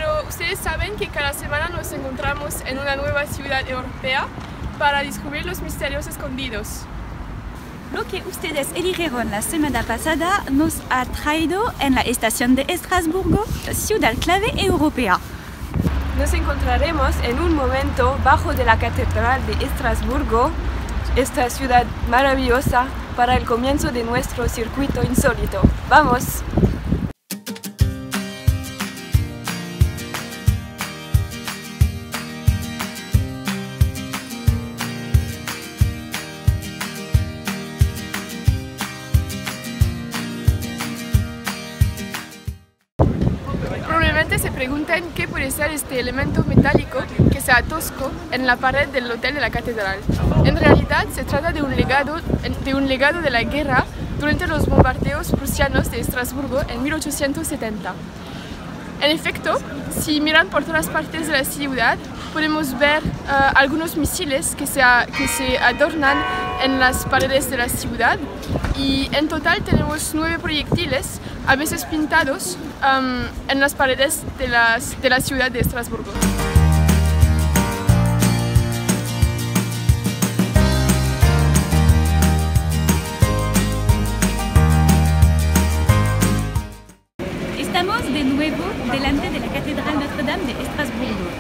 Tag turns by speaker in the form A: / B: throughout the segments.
A: pero ustedes saben que cada semana nos encontramos en una nueva ciudad europea para descubrir los misterios escondidos.
B: Lo que ustedes eligieron la semana pasada nos ha traído en la estación de Estrasburgo, ciudad clave europea.
C: Nos encontraremos en un momento bajo de la Catedral de Estrasburgo, esta ciudad maravillosa, para el comienzo de nuestro circuito insólito. ¡Vamos!
A: Probablemente se pregunten qué puede ser este elemento metálico que sea tosco en la pared del hotel de la catedral. En realidad se trata de un legado de la guerra durante los bombardeos prusianos de Estrasburgo en 1870. En efecto, si miran por todas partes de la ciudad, podemos ver algunos misiles que se adornan en las paredes de la ciudad, y en total tenemos 9 proyectiles, a veces pintados, en las paredes de la ciudad de Estrasburgo.
B: Estamos de nuevo delante de la Catedral Notre Dame de Estrasburgo.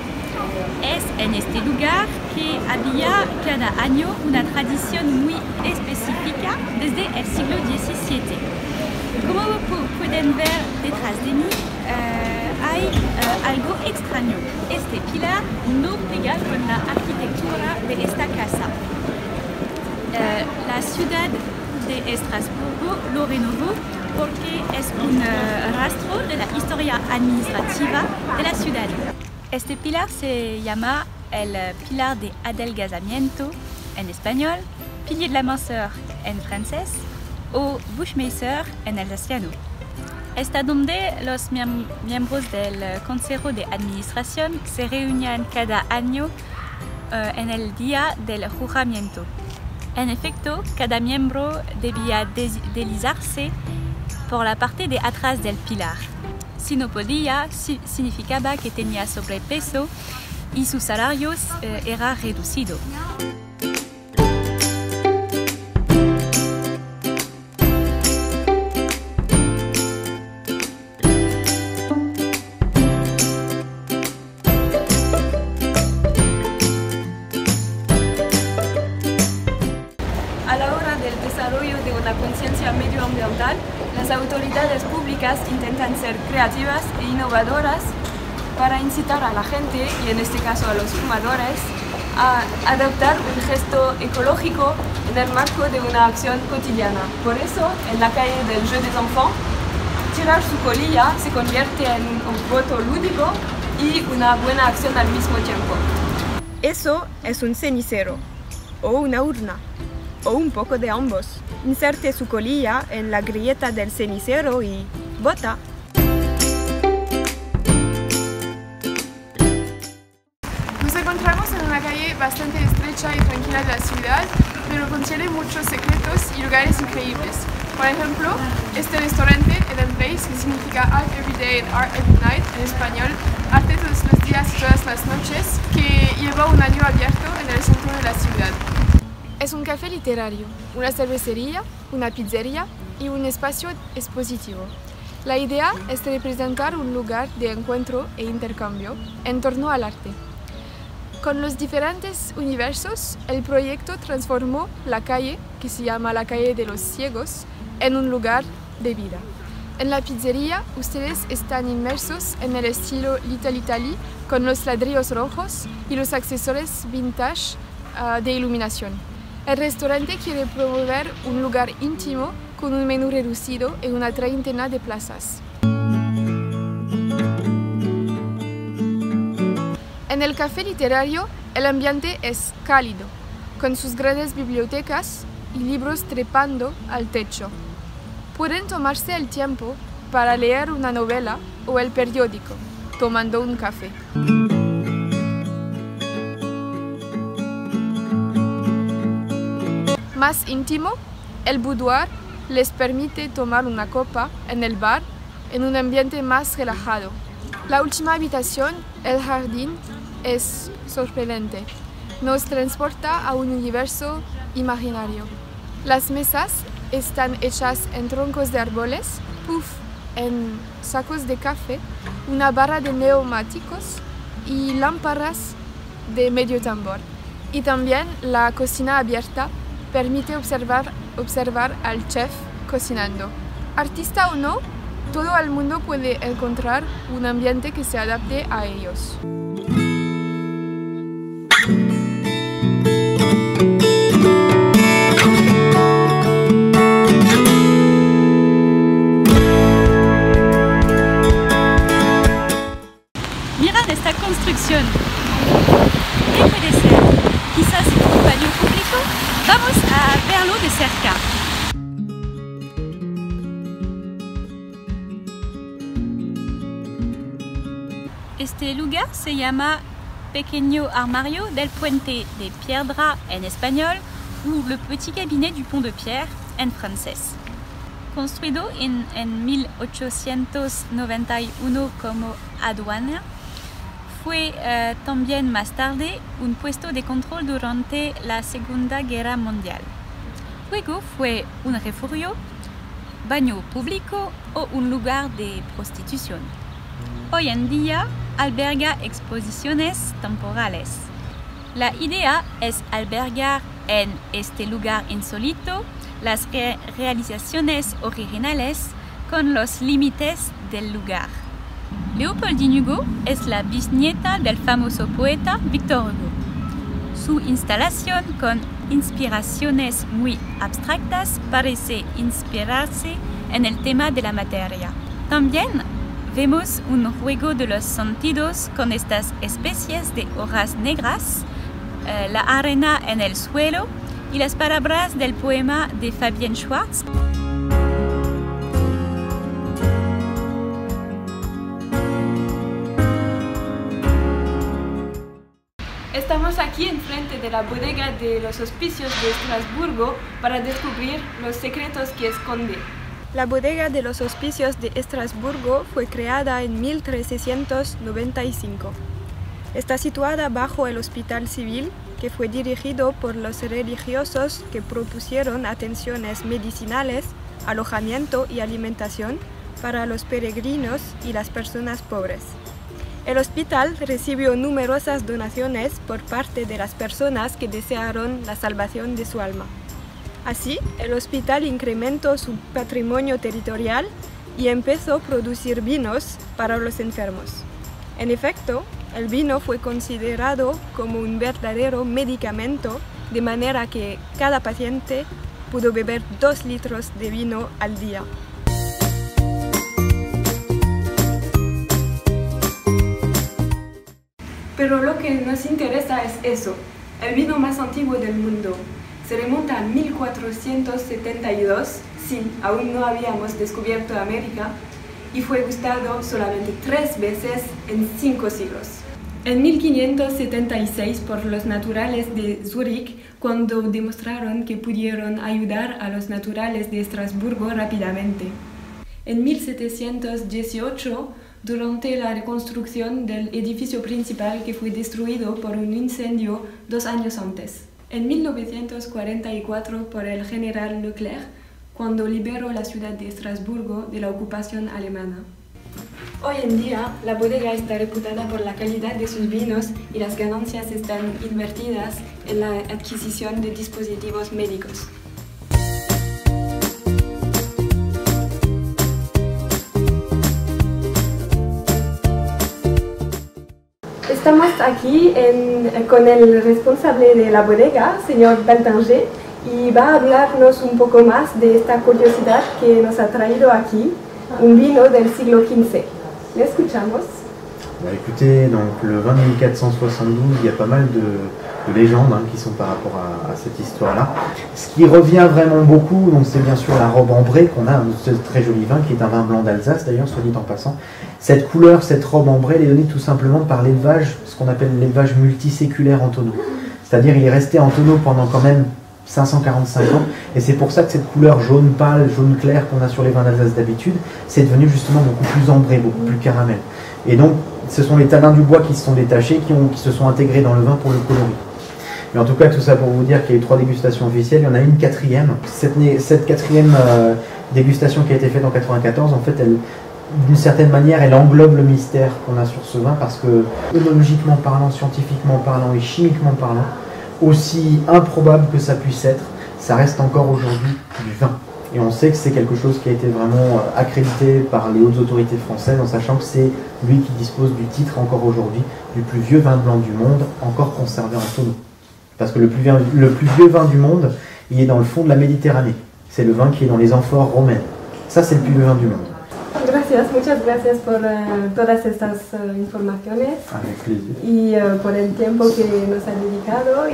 B: Es en este lugar que había cada año una tradición muy específica desde el siglo XVII. Como pueden ver detrás de mí, hay algo extraño. Este pilar no pega con la arquitectura de esta casa. La ciudad de Estrasburgo lo renovó porque es un rastro de la historia administrativa de la ciudad. Este pilar se llama el pilar de adelgazamiento en español, pilier de la minceur en francés o Buchmesser en alsaciano. Está donde los miembros del Consejo de Administración se reunían cada año en el día del juramento. En efecto, cada miembro debía deslizarse por la parte de atrás del pilar. Si no podía, significaba que tenía sobrepeso y su salario era reducido.
C: A la hora del desarrollo de una conciencia medioambiental, las autoridades públicas intentan ser creativas e innovadoras para incitar a la gente, y en este caso a los fumadores, a adoptar un gesto ecológico en el marco de una acción cotidiana. Por eso, en la calle del Jeu des Enfants, tirar su colilla se convierte en un voto lúdico y una buena acción al mismo tiempo. Eso es un cenicero, o una urna, o un poco de ambos. Inserte su colilla en la grieta del cenicero y ¡vota!
A: Nos encontramos en una calle bastante estrecha y tranquila de la ciudad, pero contiene muchos secretos y lugares increíbles. Por ejemplo, este restaurante, Eden Place, que significa Art Every Day and Art Every Night en español, arte todos los días y todas las noches, que lleva un año abierto en el centro de la ciudad. Es un café literario, una cervecería, una pizzería y un espacio expositivo. La idea es representar un lugar de encuentro e intercambio en torno al arte. Con los diferentes universos, el proyecto transformó la calle, que se llama la calle de los ciegos, en un lugar de vida. En la pizzería, ustedes están inmersos en el estilo Little Italy, con los ladrillos rojos y los accesorios vintage de iluminación. El restaurante quiere promover un lugar íntimo con un menú reducido y una treintena de plazas. En el café literario, el ambiente es cálido, con sus grandes bibliotecas y libros trepando al techo. Pueden tomarse el tiempo para leer una novela o el periódico, tomando un café. Más íntimo, el boudoir les permite tomar una copa en el bar en un ambiente más relajado. La última habitación, el jardín, es sorprendente. Nos transporta a un universo imaginario. Las mesas están hechas en troncos de árboles, puff en sacos de café, una barra de neumáticos y lámparas de medio tambor. Y también la cocina abierta permite observar al chef cocinando. Artista o no, todo el mundo puede encontrar un ambiente que se adapte a ellos.
B: Mirad esta construcción. ¿Qué puede ser? Quizás un baño público. Vamos a verlo de cerca. Este lugar se llama Pequeño Armario del Puente de Piedra en español ou Le Petit Cabinet du Pont de Pierre en francés. Construido en 1891 como aduana, fue también más tarde un puesto de control durante la Segunda Guerra Mundial. Luego fue un refugio, baño público o un lugar de prostitución. Hoy en día alberga exposiciones temporales. La idea es albergar en este lugar insólito las realizaciones originales con los límites del lugar. Léopoldine Hugo es la bisnieta del famoso poeta Victor Hugo. Su instalación con inspiraciones muy abstractas parece inspirarse en el tema de la materia. También vemos un juego de los sentidos con estas especies de hojas negras, la arena en el suelo y las palabras del poema de Fabienne Schwartz.
C: Estamos aquí enfrente de la bodega de los Hospicios de Estrasburgo para descubrir los secretos que esconde. La bodega de los Hospicios de Estrasburgo fue creada en 1395. Está situada bajo el Hospital Civil, que fue dirigido por los religiosos que propusieron atenciones medicinales, alojamiento y alimentación para los peregrinos y las personas pobres. El hospital recibió numerosas donaciones por parte de las personas que desearon la salvación de su alma. Así, el hospital incrementó su patrimonio territorial y empezó a producir vinos para los enfermos. En efecto, el vino fue considerado como un verdadero medicamento, de manera que cada paciente pudo beber 2 litros de vino al día. Pero lo que nos interesa es eso, el vino más antiguo del mundo. Se remonta a 1472, sí, aún no habíamos descubierto América, y fue gustado solamente 3 veces en 5 siglos. En 1576 por los naturales de Zúrich, cuando demostraron que pudieron ayudar a los naturales de Estrasburgo rápidamente. En 1718, durante la reconstrucción del edificio principal que fue destruido por un incendio 2 años antes. En 1944 por el general Leclerc, cuando liberó la ciudad de Estrasburgo de la ocupación alemana. Hoy en día, la bodega está reputada por la calidad de sus vinos y las ganancias están invertidas en la adquisición de dispositivos médicos. Estamos aquí con el responsable de la bodega, señor Beltanger, y va a hablarnos un poco más de esta curiosidad que nos ha traído aquí, un vino del siglo XV. Le escuchamos.
D: Bah écoutez, donc le vin de 1472, il y a pas mal de légendes qui sont par rapport à cette histoire-là. Ce qui revient vraiment beaucoup, c'est bien sûr la robe ambrée qu'on a, ce très joli vin qui est un vin blanc d'Alsace d'ailleurs, soit dit en passant. Cette couleur, cette robe ambrée, elle est donnée tout simplement par l'élevage, ce qu'on appelle l'élevage multiséculaire en tonneau. C'est-à-dire il est resté en tonneau pendant quand même 545 ans, et c'est pour ça que cette couleur jaune pâle, jaune clair qu'on a sur les vins d'Alsace d'habitude, c'est devenu justement beaucoup plus ambré, beaucoup plus caramel. Et donc, ce sont les tanins du bois qui se sont détachés, qui se sont intégrés dans le vin pour le coloris. Mais en tout cas, tout ça pour vous dire qu'il y a eu 3 dégustations officielles, il y en a une 4e. Cette 4e dégustation qui a été faite en 94, en fait, d'une certaine manière, elle englobe le mystère qu'on a sur ce vin parce que, œnologiquement parlant, scientifiquement parlant et chimiquement parlant, aussi improbable que ça puisse être, ça reste encore aujourd'hui du vin. Et on sait que c'est quelque chose qui a été vraiment accrédité par les hautes autorités françaises, en sachant que c'est lui qui dispose du titre encore aujourd'hui du plus vieux vin blanc du monde, encore conservé en tonneau. Parce que le plus vieux vin du monde, il est dans le fond de la Méditerranée. C'est le vin qui est dans les amphores romaines. Ça, c'est le plus vieux vin du monde.
C: Muchas gracias por todas estas informaciones.
D: Avec plaisir.
C: Y por el tiempo que nos ha dedicado.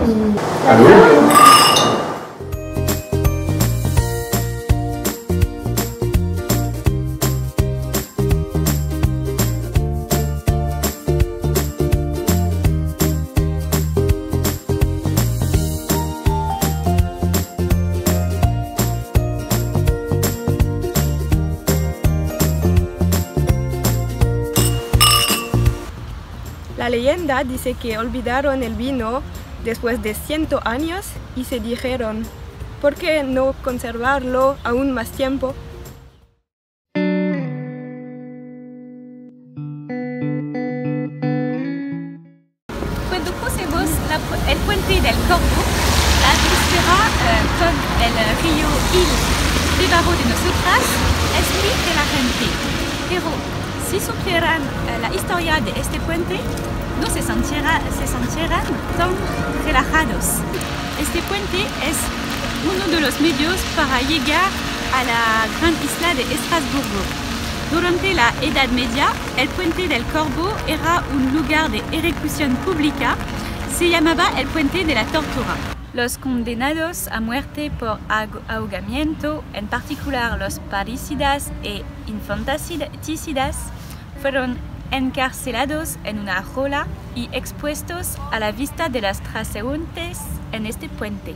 C: La leyenda dice que olvidaron el vino después de 100 años y se dijeron, ¿por qué no conservarlo aún más tiempo?
B: Cuando crucemos el puente del Corbeau, la atmósfera con el río Il debajo de nosotras es muy relajante. Pero si supieran la historia de este puente, no se sentirán tan relajados. Este puente es uno de los medios para llegar a la gran isla de Estrasburgo. Durante la Edad Media, el puente del Corbeau era un lugar de ejecución pública. Se llamaba el puente de la tortura. Los condenados a muerte por ahogamiento, en particular los parricidas e infanticidas, fueron encarcelados en una jaula y expuestos a la vista de los transeúntes en este puente.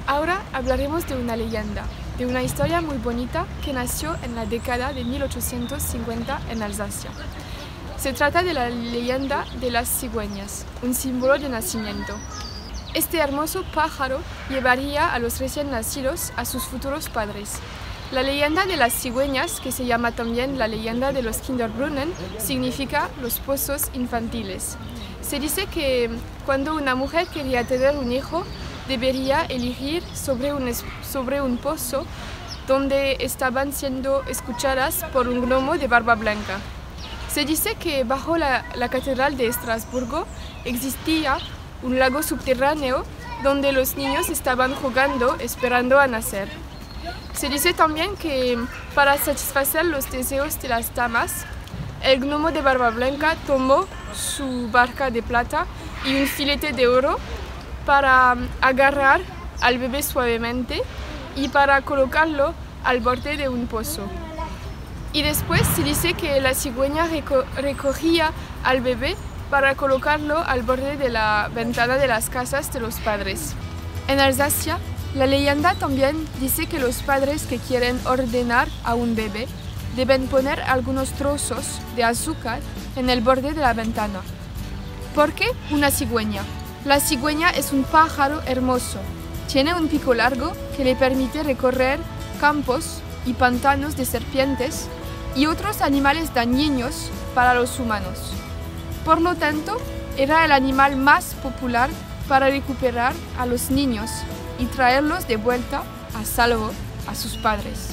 A: Ahora hablaremos de una leyenda, de una historia muy bonita que nació en la década de 1850 en Alsacia. Se trata de la leyenda de las cigüeñas, un símbolo de nacimiento. Este hermoso pájaro llevaría a los recién nacidos a sus futuros padres. La leyenda de las cigüeñas, que se llama también la leyenda de los Kinderbrunnen, significa los pozos infantiles. Se dice que cuando una mujer quería tener un hijo, debería elegir sobre un pozo donde estaban siendo escuchadas por un gnomo de barba blanca. Se dice que bajo la catedral de Estrasburgo existía un lago subterráneo donde los niños estaban jugando esperando a nacer. Se dice también que para satisfacer los deseos de las damas, el gnomo de barba blanca tomó su barca de plata y un filete de oro para agarrar al bebé suavemente y para colocarlo al borde de un pozo. Y después se dice que la cigüeña recogía al bebé para colocarlo al borde de la ventana de las casas de los padres. En Alsacia, la leyenda también dice que los padres que quieren ordenar a un bebé deben poner algunos trozos de azúcar en el borde de la ventana. ¿Por qué una cigüeña? La cigüeña es un pájaro hermoso. Tiene un pico largo que le permite recorrer campos y pantanos de serpientes y otros animales dañinos para los humanos. Por lo tanto, era el animal más popular para recuperar a los niños y traerlos de vuelta a salvo a sus padres.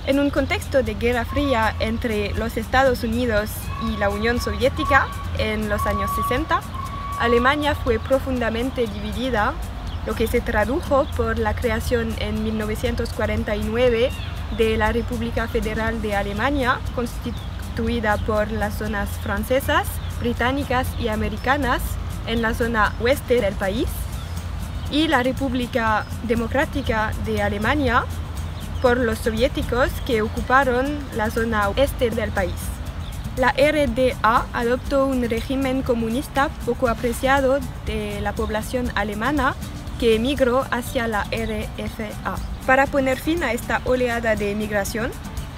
C: En un contexto de Guerra Fría entre los Estados Unidos y la Unión Soviética en los años 60, Alemania fue profundamente dividida, lo que se tradujo por la creación en 1949 de la República Federal de Alemania, constituida por las zonas francesas, británicas y americanas en la zona oeste del país, y la República Democrática de Alemania por los soviéticos que ocuparon la zona este del país. La RDA adoptó un régimen comunista poco apreciado de la población alemana que emigró hacia la RFA. Para poner fin a esta oleada de emigración,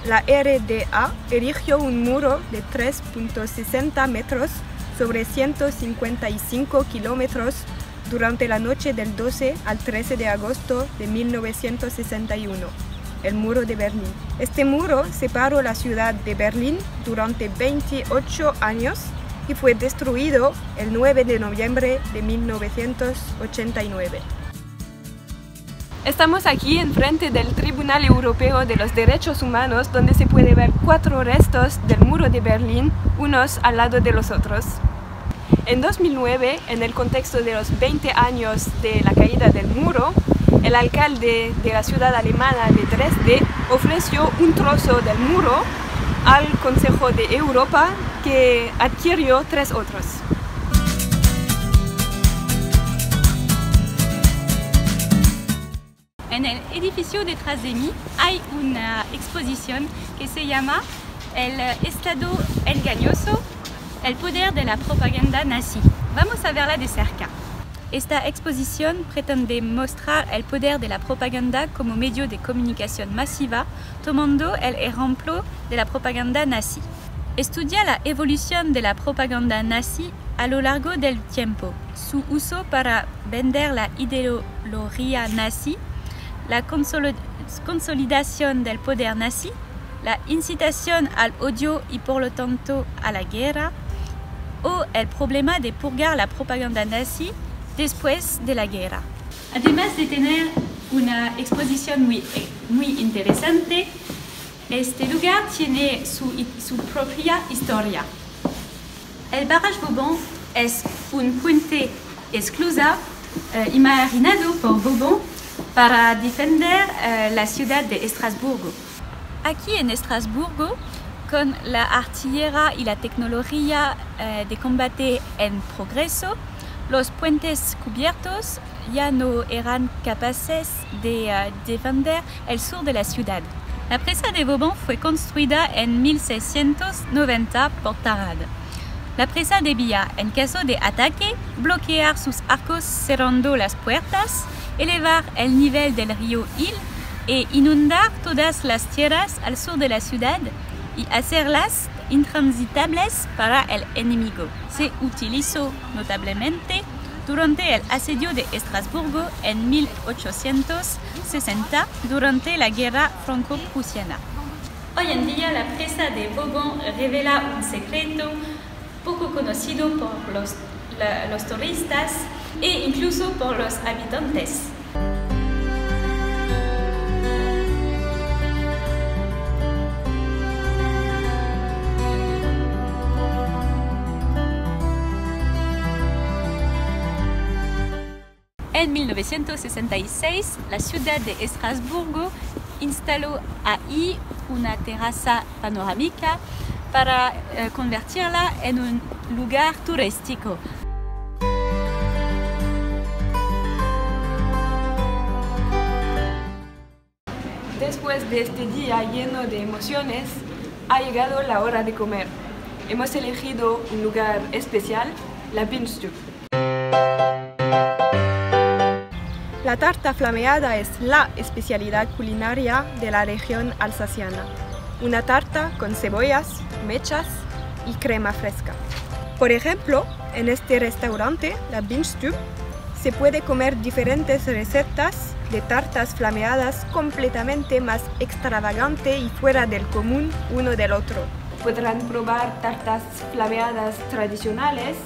C: la RDA erigió un muro de 3.60 metros sobre 155 kilómetros durante la noche del 12 al 13 de agosto de 1961, el muro de Berlín. Este muro separó la ciudad de Berlín durante 28 años y fue destruido el 9 de noviembre de 1989. Estamos aquí enfrente del Tribunal Europeo de los Derechos Humanos, donde se puede ver 4 restos del muro de Berlín, unos al lado de los otros. En 2009, en el contexto de los 20 años de la caída del muro, el alcalde de la ciudad alemana de Dresde ofreció un trozo del muro al Consejo de Europa, que adquirió 3 otros.
B: En el edificio detrás de mí hay una exposición que se llama El Estado engañoso, el poder de la propaganda nazi. Vamos a verla de cerca. Esta exposición pretende mostrar el poder de la propaganda como medio de comunicación masiva, tomando el ejemplo de la propaganda nazi. Estudia la evolución de la propaganda nazi a lo largo del tiempo, su uso para vender la ideología nazi, la consolidación del poder nazi, la incitación al odio y por lo tanto a la guerra, o el problema de purgar la propaganda nazi después de la guerra. Además de tener una exposición muy interesante, este lugar tiene su propia historia. El Barrage Vauban es un puente exclusivo imaginado por Vauban para defender la ciudad de Estrasburgo. Aquí en Estrasburgo, con la artillería y la tecnología de combate en progreso, los puentes cubiertos ya no eran capaces de defender el sur de la ciudad. La presa de Vauban fue construida en 1690 por Tarrade. La presa debía, en caso de ataque, bloquear sus arcos cerrando las puertas, elevar el nivel del río Ill e inundar todas las tierras al sur de la ciudad y hacerlas intransitables para el enemigo. Se utilizó notablemente durante el asedio de Estrasburgo en 1860 durante la guerra franco-prusiana. Hoy en día la presa de Vauban revela un secreto poco conocido por los turistas e incluso por los habitantes. En 1966, la ciudad de Estrasburgo instaló ahí una terraza panorámica para convertirla en un lugar turístico.
C: Después de este día lleno de emociones, ha llegado la hora de comer. Hemos elegido un lugar especial, la Bienenstube. La tarta flameada es la especialidad culinaria de la región alsaciana. Una tarta con cebollas, mechas y crema fresca. Por ejemplo, en este restaurante, la Bienenstube, se puede comer diferentes recetas de tartas flameadas completamente más extravagante y fuera del común uno del otro. Podrán probar tartas flameadas tradicionales,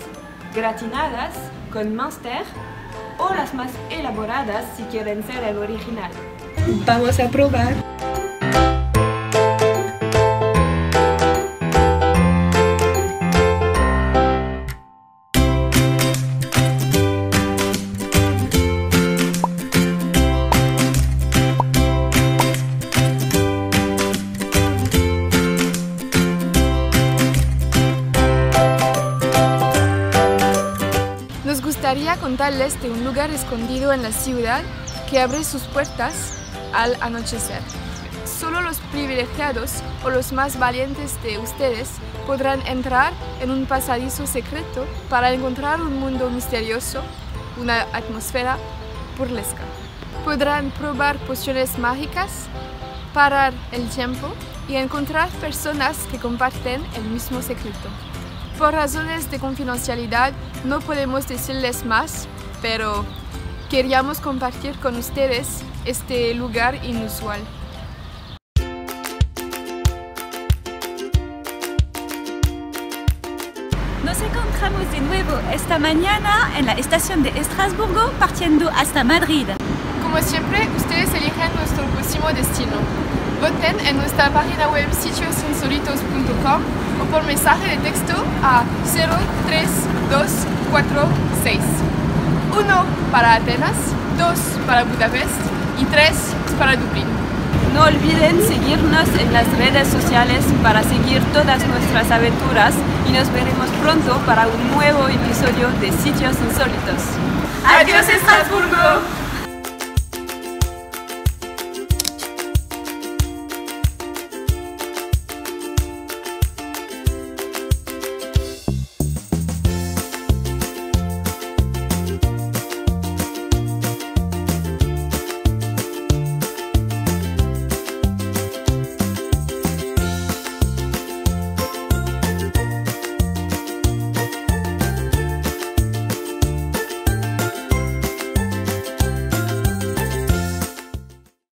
C: gratinadas, con Münster, o las más elaboradas si quieren ser el original. Vamos a probar.
A: Nos gustaría contarles de un lugar escondido en la ciudad que abre sus puertas al anochecer. Solo los privilegiados o los más valientes de ustedes podrán entrar en un pasadizo secreto para encontrar un mundo misterioso, una atmósfera burlesca. Podrán probar pociones mágicas, parar el tiempo y encontrar personas que comparten el mismo secreto. Por razones de confidencialidad no podemos decirles más, pero queríamos compartir con ustedes este lugar inusual.
B: Nos encontramos de nuevo esta mañana en la estación de Estrasburgo partiendo hasta Madrid.
A: Como siempre, ustedes eligen nuestro próximo destino. Voten en nuestra página web sitiosinsolitos.com o por mensaje de texto a 03246. 1 para Atenas, 2 para Budapest y 3 para Dublín.
C: No olviden seguirnos en las redes sociales para seguir todas nuestras aventuras y nos veremos pronto para un nuevo episodio de Sitios Insólitos.
A: ¡Adiós, Estrasburgo!